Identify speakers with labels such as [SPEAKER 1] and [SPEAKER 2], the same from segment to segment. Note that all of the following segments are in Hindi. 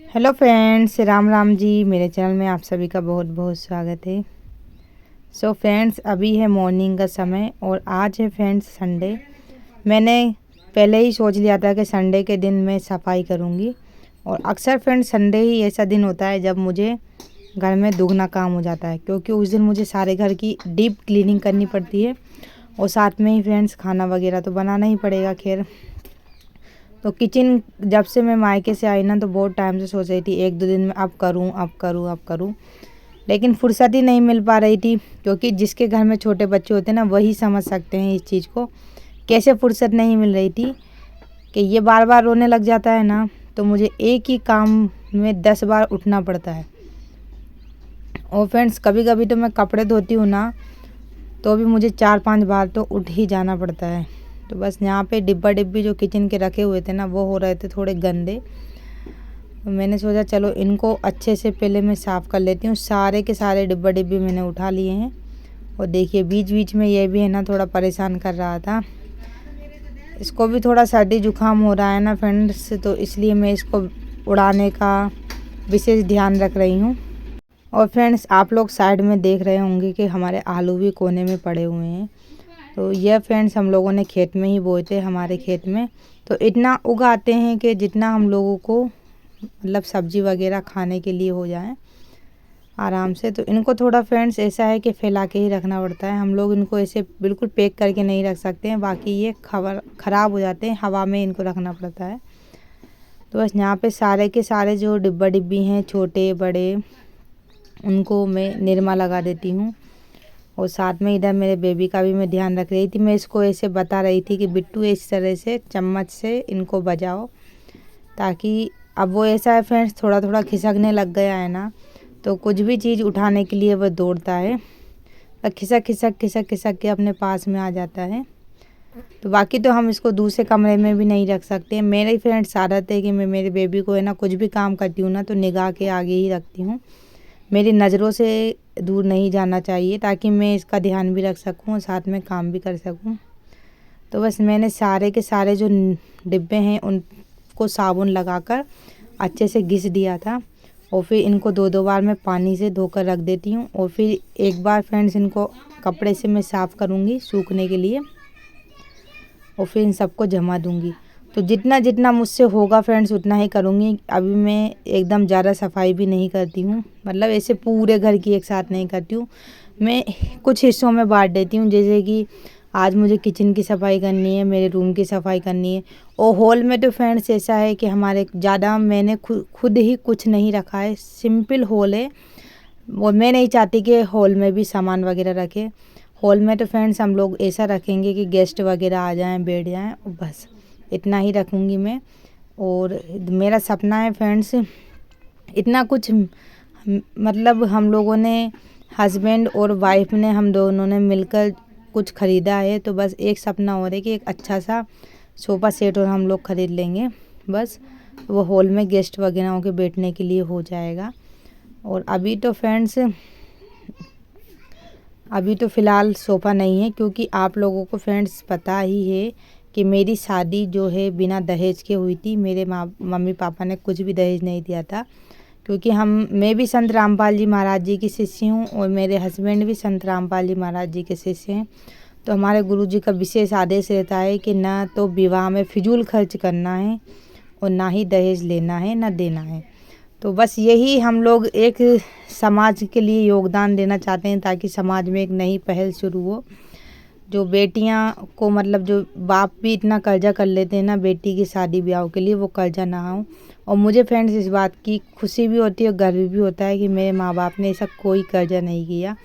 [SPEAKER 1] Hello friends, Ram Ram ji. मेरे चैनल में आप सभी का बहुत बहुत स्वागत है। सो फ्रेंड्स, अभी है मॉर्निंग का समय और आज है फ्रेंड्स संडे। मैंने पहले ही सोच लिया था कि संडे के दिन मैं सफाई करूंगी और अक्सर फ्रेंड्स संडे ही ऐसा दिन होता है जब मुझे घर में दुगना काम हो जाता है, क्योंकि उस दिन मुझे सारे घर की डीप क्लीनिंग करनी पड़ती है और साथ में ही फ्रेंड्स खाना वगैरह तो बनाना ही पड़ेगा। खैर, तो किचन जब से मैं मायके से आई ना, तो बहुत टाइम से सोच रही थी एक दो दिन में अब करूँ, लेकिन फुर्सत ही नहीं मिल पा रही थी। क्योंकि जिसके घर में छोटे बच्चे होते हैं ना, वही समझ सकते हैं इस चीज़ को, कैसे फुर्सत नहीं मिल रही थी कि ये बार बार रोने लग जाता है ना, तो मुझे एक ही काम में 10 बार उठना पड़ता है। और फ्रेंड्स, कभी कभी तो मैं कपड़े धोती हूँ ना, तो भी मुझे 4-5 बार तो उठ ही जाना पड़ता है। तो बस यहाँ पे डिब्बा डिब्बी जो किचन के रखे हुए थे ना, वो हो रहे थे थोड़े गंदे। तो मैंने सोचा चलो इनको अच्छे से पहले मैं साफ़ कर लेती हूँ। सारे के सारे डिब्बा डिब्बी मैंने उठा लिए हैं। और देखिए बीच बीच में ये भी है ना, थोड़ा परेशान कर रहा था। इसको भी थोड़ा सर्दी जुकाम हो रहा है ना फ्रेंड्स, तो इसलिए मैं इसको उड़ाने का विशेष ध्यान रख रही हूँ। और फ्रेंड्स, आप लोग साइड में देख रहे होंगे कि हमारे आलू भी कोने में पड़े हुए हैं। तो यह फ्रेंड्स हम लोगों ने खेत में ही बोए थे, हमारे खेत में। तो इतना उगाते हैं कि जितना हम लोगों को मतलब सब्जी वगैरह खाने के लिए हो जाए आराम से। तो इनको थोड़ा फ्रेंड्स ऐसा है कि फैला के ही रखना पड़ता है। हम लोग इनको ऐसे बिल्कुल पैक करके नहीं रख सकते हैं, बाकी ये ख़राब हो जाते हैं, हवा में इनको रखना पड़ता है। तो बस यहाँ पे सारे के सारे जो डिब्बा डिब्बी हैं छोटे बड़े, उनको मैं निरमा लगा देती हूँ। और साथ में इधर मेरे बेबी का भी मैं ध्यान रख रही थी। मैं इसको ऐसे बता रही थी कि बिट्टू इस तरह से चम्मच से इनको बजाओ, ताकि अब वो ऐसा है फ्रेंड्स, थोड़ा थोड़ा खिसकने लग गया है ना, तो कुछ भी चीज़ उठाने के लिए वो दौड़ता है, तो खिसक खिसक खिसक खिसक के अपने पास में आ जाता है। तो बाकी तो हम इसको दूसरे कमरे में भी नहीं रख सकते। मेरी फ्रेंड्स आदत है कि मैं मेरे बेबी को है ना, कुछ भी काम करती हूँ ना, तो निगाह के आगे ही रखती हूँ। मेरी नज़रों से दूर नहीं जाना चाहिए, ताकि मैं इसका ध्यान भी रख सकूं और साथ में काम भी कर सकूं। तो बस मैंने सारे के सारे जो डिब्बे हैं उनको साबुन लगाकर अच्छे से घिस दिया था। और फिर इनको 2-2 बार मैं पानी से धोकर रख देती हूँ। और फिर एक बार फ्रेंड्स इनको कपड़े से मैं साफ़ करूँगी सूखने के लिए, और फिर इन सबको जमा दूँगी। तो जितना जितना मुझसे होगा फ्रेंड्स उतना ही करूँगी। अभी मैं एकदम ज़्यादा सफाई भी नहीं करती हूँ, मतलब ऐसे पूरे घर की एक साथ नहीं करती हूँ। मैं कुछ हिस्सों में बांट देती हूँ, जैसे कि आज मुझे किचन की सफाई करनी है, मेरे रूम की सफाई करनी है। और हॉल में तो फ्रेंड्स ऐसा है कि हमारे ज़्यादा मैंने खुद ही कुछ नहीं रखा है, सिंपल हॉल है। और मैं नहीं चाहती कि हॉल में भी सामान वगैरह रखे। हॉल में तो फ्रेंड्स हम लोग ऐसा रखेंगे कि गेस्ट वगैरह आ जाएँ, बैठ जाएँ, और बस इतना ही रखूँगी मैं। और मेरा सपना है फ्रेंड्स, इतना कुछ मतलब हम लोगों ने, हस्बैंड और वाइफ ने, हम दोनों ने मिलकर कुछ ख़रीदा है। तो बस एक सपना और है कि एक अच्छा सा सोफ़ा सेट और हम लोग ख़रीद लेंगे, बस वो हॉल में गेस्ट वगैरह के बैठने के लिए हो जाएगा। और अभी तो फ्रेंड्स अभी तो फ़िलहाल सोफ़ा नहीं है, क्योंकि आप लोगों को फ्रेंड्स पता ही है कि मेरी शादी जो है बिना दहेज के हुई थी। मेरे मम्मी पापा ने कुछ भी दहेज नहीं दिया था, क्योंकि मैं भी संत रामपाल जी महाराज जी की शिष्य हूँ और मेरे हस्बैंड भी संत रामपाल जी महाराज जी के शिष्य हैं। तो हमारे गुरु जी का विशेष आदेश रहता है कि ना तो विवाह में फिजूल खर्च करना है और ना ही दहेज लेना है, ना देना है। तो बस यही हम लोग एक समाज के लिए योगदान देना चाहते हैं, ताकि समाज में एक नई पहल शुरू हो। जो बेटियां को, मतलब जो बाप भी इतना कर्जा कर लेते हैं ना बेटी की शादी ब्याह के लिए, वो कर्जा ना हो। और मुझे फ्रेंड्स इस बात की खुशी भी होती है और गर्व भी होता है कि मेरे माँ बाप ने ऐसा कोई कर्जा नहीं किया,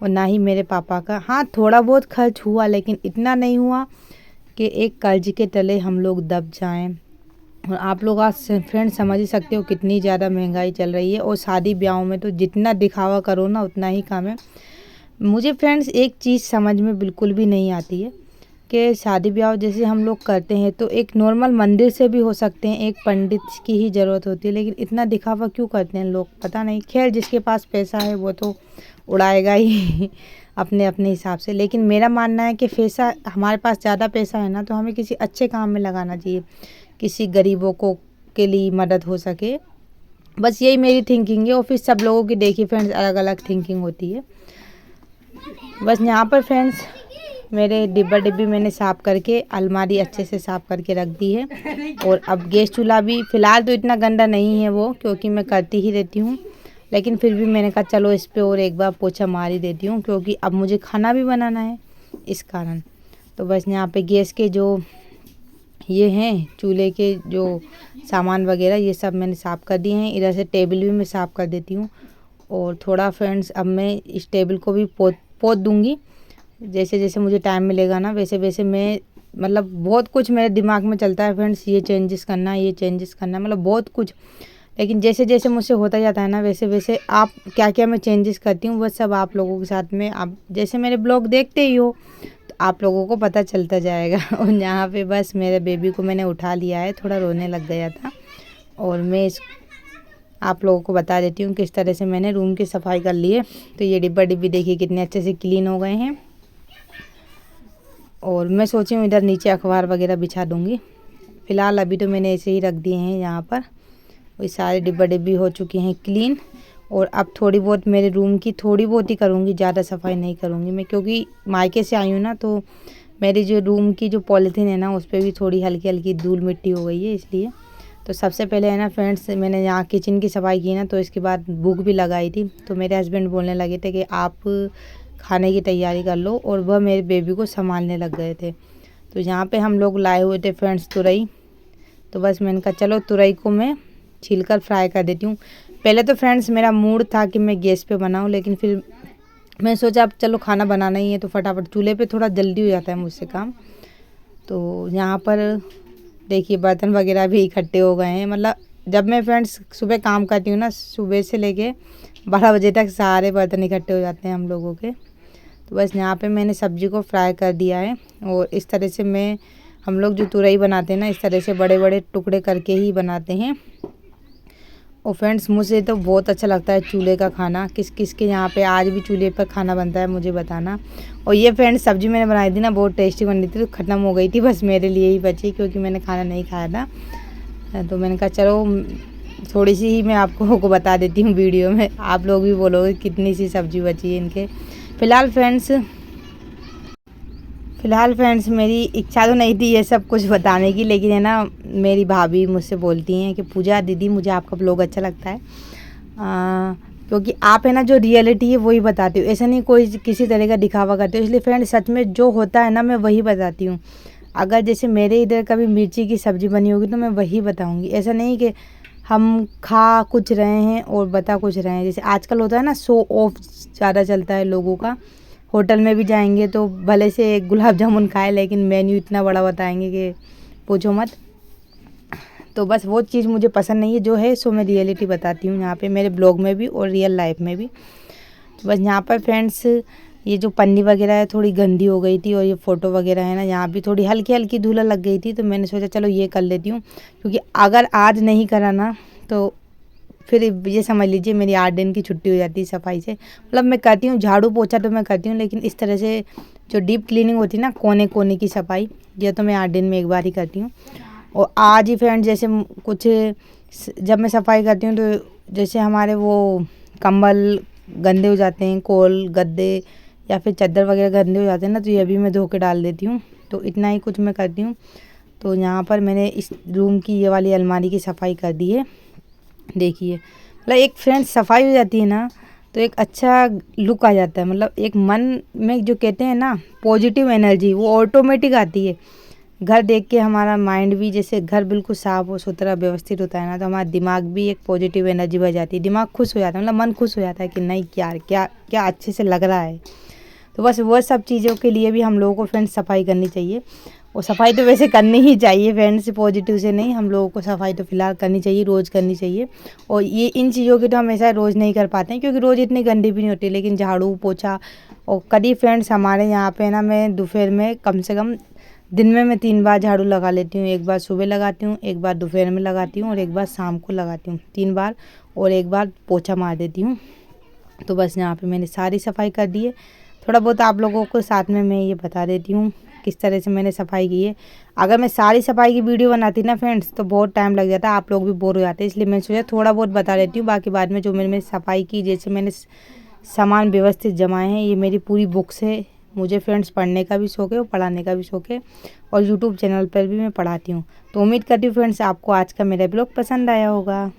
[SPEAKER 1] और ना ही मेरे पापा का। हाँ, थोड़ा बहुत खर्च हुआ, लेकिन इतना नहीं हुआ कि एक कर्ज के तले हम लोग दब जाएं। और आप लोग आज फ्रेंड्स समझ ही सकते हो कितनी ज़्यादा महंगाई चल रही है, और शादी ब्याहों में तो जितना दिखावा करो ना उतना ही कम है। मुझे फ्रेंड्स एक चीज़ समझ में बिल्कुल भी नहीं आती है कि शादी ब्याह जैसे हम लोग करते हैं तो एक नॉर्मल मंदिर से भी हो सकते हैं, एक पंडित की ही ज़रूरत होती है, लेकिन इतना दिखावा क्यों करते हैं लोग, पता नहीं। खैर, जिसके पास पैसा है वो तो उड़ाएगा ही अपने अपने हिसाब से। लेकिन मेरा मानना है कि पैसा, हमारे पास ज़्यादा पैसा है ना तो हमें किसी अच्छे काम में लगाना चाहिए, किसी गरीबों को के लिए मदद हो सके। बस यही मेरी थिंकिंग है। और फिर सब लोगों की देखिए फ्रेंड्स अलग अलग थिंकिंग होती है। बस यहाँ पर फ्रेंड्स मेरे डिब्बा डिब्बी मैंने साफ़ करके अलमारी अच्छे से साफ़ करके रख दी है। और अब गैस चूल्हा भी फ़िलहाल तो इतना गंदा नहीं है वो, क्योंकि मैं करती ही रहती हूँ, लेकिन फिर भी मैंने कहा चलो इस पे और एक बार पोछा मार ही देती हूँ, क्योंकि अब मुझे खाना भी बनाना है इस कारण। तो बस यहाँ पे गैस के जो ये हैं चूल्हे के जो सामान वगैरह ये सब मैंने साफ़ कर दिए हैं। इधर से टेबल भी मैं साफ़ कर देती हूँ। और थोड़ा फ्रेंड्स अब मैं इस टेबल को भी पोत दूँगी। जैसे जैसे मुझे टाइम मिलेगा ना वैसे वैसे मैं, मतलब बहुत कुछ मेरे दिमाग में चलता है फ्रेंड्स, ये चेंजेस करना है, ये चेंजेस करना है, मतलब बहुत कुछ। लेकिन जैसे जैसे मुझसे होता जाता है ना वैसे वैसे आप क्या क्या मैं चेंजेस करती हूँ वो सब आप लोगों के साथ में, आप जैसे मेरे ब्लॉग देखते ही हो तो आप लोगों को पता चलता जाएगा। और यहाँ पे बस मेरे बेबी को मैंने उठा लिया है, थोड़ा रोने लग गया था। और मैं इस आप लोगों को बता देती हूँ किस तरह से मैंने रूम की सफाई कर ली है। तो ये डिब्बा डिब्बी देखिए कितने अच्छे से क्लीन हो गए हैं। और मैं सोची हूँ इधर नीचे अखबार वगैरह बिछा दूँगी। फ़िलहाल अभी तो मैंने ऐसे ही रख दिए हैं यहाँ पर। वही सारे डिब्बा डिब्बी हो चुके हैं क्लीन। और अब थोड़ी बहुत मेरे रूम की थोड़ी बहुत ही करूँगी, ज़्यादा सफाई नहीं करूँगी मैं, क्योंकि मायके से आई हूँ ना तो मेरी जो रूम की जो पॉलीथीन है ना उस पर भी थोड़ी हल्की हल्की धूल मिट्टी हो गई है इसलिए। तो सबसे पहले है ना फ्रेंड्स मैंने यहाँ किचन की सफाई की ना, तो इसके बाद भूख भी लगाई थी। तो मेरे हस्बैंड बोलने लगे थे कि आप खाने की तैयारी कर लो, और वह मेरे बेबी को संभालने लग गए थे। तो यहाँ पे हम लोग लाए हुए थे फ्रेंड्स तुरई। तो बस मैंने कहा चलो तुरई को मैं छीलकर फ्राई कर देती हूँ। पहले तो फ्रेंड्स मेरा मूड था कि मैं गैस पे बनाऊँ, लेकिन फिर मैं सोचा अब चलो खाना बनाना ही है तो फटाफट चूल्हे पे थोड़ा जल्दी हो जाता है मुझसे काम। तो यहाँ पर देखिए बर्तन वगैरह भी इकट्ठे हो गए हैं। मतलब जब मैं फ्रेंड्स सुबह काम करती हूँ ना, सुबह से लेके 12 बजे तक सारे बर्तन इकट्ठे हो जाते हैं हम लोगों के। तो बस यहाँ पे मैंने सब्ज़ी को फ्राई कर दिया है। और इस तरह से हम लोग जो तुरई बनाते हैं ना इस तरह से बड़े बड़े टुकड़े करके ही बनाते हैं। और फ्रेंड्स मुझे तो बहुत अच्छा लगता है चूल्हे का खाना। किस किस के यहाँ पे आज भी चूल्हे पर खाना बनता है मुझे बताना। और ये फ्रेंड्स सब्ज़ी मैंने बनाई थी ना बहुत टेस्टी बनी थी, तो ख़त्म हो गई थी, बस मेरे लिए ही बची क्योंकि मैंने खाना नहीं खाया था। तो मैंने कहा चलो थोड़ी सी ही मैं आपको को बता देती हूँ वीडियो में, आप लोग भी बोलोगे कितनी सी सब्ज़ी बची है इनके। फ़िलहाल फ्रेंड्स मेरी इच्छा तो नहीं थी ये सब कुछ बताने की, लेकिन है ना मेरी भाभी मुझसे बोलती हैं कि पूजा दीदी मुझे आपका ब्लॉग अच्छा लगता है, क्योंकि आप है ना जो रियलिटी है वही बताती हो, ऐसा नहीं कोई किसी तरह का दिखावा करते हो। इसलिए फ्रेंड्स सच में जो होता है ना मैं वही बताती हूँ। अगर जैसे मेरे इधर कभी मिर्ची की सब्ज़ी बनी होगी तो मैं वही बताऊँगी। ऐसा नहीं कि हम खा कुछ रहे हैं और बता कुछ रहे हैं। जैसे आजकल होता है ना शो ऑफ ज़्यादा चलता है लोगों का। होटल में भी जाएंगे तो भले से एक गुलाब जामुन खाए, लेकिन मेन्यू इतना बड़ा बताएंगे कि पूछो मत। तो बस वो चीज़ मुझे पसंद नहीं है, जो है सो मैं रियलिटी बताती हूँ यहाँ पे मेरे ब्लॉग में भी और रियल लाइफ में भी। तो बस यहाँ पर फ्रेंड्स ये जो पन्नी वगैरह है थोड़ी गंदी हो गई थी, और ये फ़ोटो वगैरह है ना यहाँ भी थोड़ी हल्की हल्की धूला लग गई थी। तो मैंने सोचा चलो ये कर लेती हूँ, क्योंकि अगर आज नहीं करा ना तो फिर ये समझ लीजिए मेरी 8 दिन की छुट्टी हो जाती है सफाई से। मतलब मैं करती हूँ झाड़ू पोछा तो मैं करती हूँ, लेकिन इस तरह से जो डीप क्लीनिंग होती है ना कोने कोने की सफाई, ये तो मैं 8 दिन में एक बार ही करती हूँ। और आज ही फ्रेंड जैसे कुछ जब मैं सफाई करती हूँ तो जैसे हमारे वो कंबल गंदे हो जाते हैं, कोल गद्दे या फिर चादर वगैरह गंदे हो जाते हैं ना, तो ये भी मैं धो के डाल देती हूँ। तो इतना ही कुछ मैं करती हूँ। तो यहाँ पर मैंने इस रूम की ये वाली अलमारी की सफाई कर दी है। देखिए मतलब एक फ्रेंड सफाई हो जाती है ना तो एक अच्छा लुक आ जाता है। मतलब एक मन में जो कहते हैं ना पॉजिटिव एनर्जी वो ऑटोमेटिक आती है। घर देख के हमारा माइंड भी, जैसे घर बिल्कुल साफ और सुथरा व्यवस्थित होता है ना, तो हमारा दिमाग भी एक पॉजिटिव एनर्जी भर जाती है। दिमाग खुश हो जाता है, मतलब मन खुश हो जाता है कि नहीं क्या क्या क्या अच्छे से लग रहा है। तो बस वो सब चीज़ों के लिए भी हम लोगों को फ्रेंड्स सफाई करनी चाहिए। और सफाई तो वैसे करनी ही चाहिए फ्रेंड्स, पॉजिटिव से नहीं, हम लोगों को सफाई तो फ़िलहाल करनी चाहिए, रोज़ करनी चाहिए। और ये इन चीज़ों की तो हमेशा रोज़ नहीं कर पाते हैं, क्योंकि रोज़ इतनी गंदी भी नहीं होती। लेकिन झाड़ू पोछा और कभी फ्रेंड्स हमारे यहाँ पे ना मैं दोपहर में कम से कम दिन में मैं 3 बार झाड़ू लगा लेती हूँ। एक बार सुबह लगाती हूँ, एक बार दोपहर में लगाती हूँ और एक बार शाम को लगाती हूँ, 3 बार। और एक बार पोछा मार देती हूँ। तो बस यहाँ पे मैंने सारी सफाई कर दी है। थोड़ा बहुत आप लोगों को साथ में मैं ये बता देती हूँ किस तरह से मैंने सफाई की है। अगर मैं सारी सफाई की वीडियो बनाती ना फ्रेंड्स तो बहुत टाइम लग जाता, आप लोग भी बोर हो जाते, इसलिए मैंने सोचा थोड़ा बहुत बता देती हूँ। बाकी बाद में जो मैंने सफाई की, जैसे मैंने सामान व्यवस्थित जमाए हैं, ये मेरी पूरी बुक्स है। मुझे फ्रेंड्स पढ़ने का भी शौक है और पढ़ाने का भी शौक है, और यूट्यूब चैनल पर भी मैं पढ़ाती हूँ। तो उम्मीद करती हूँ फ्रेंड्स आपको आज का मेरा ब्लॉग पसंद आया होगा।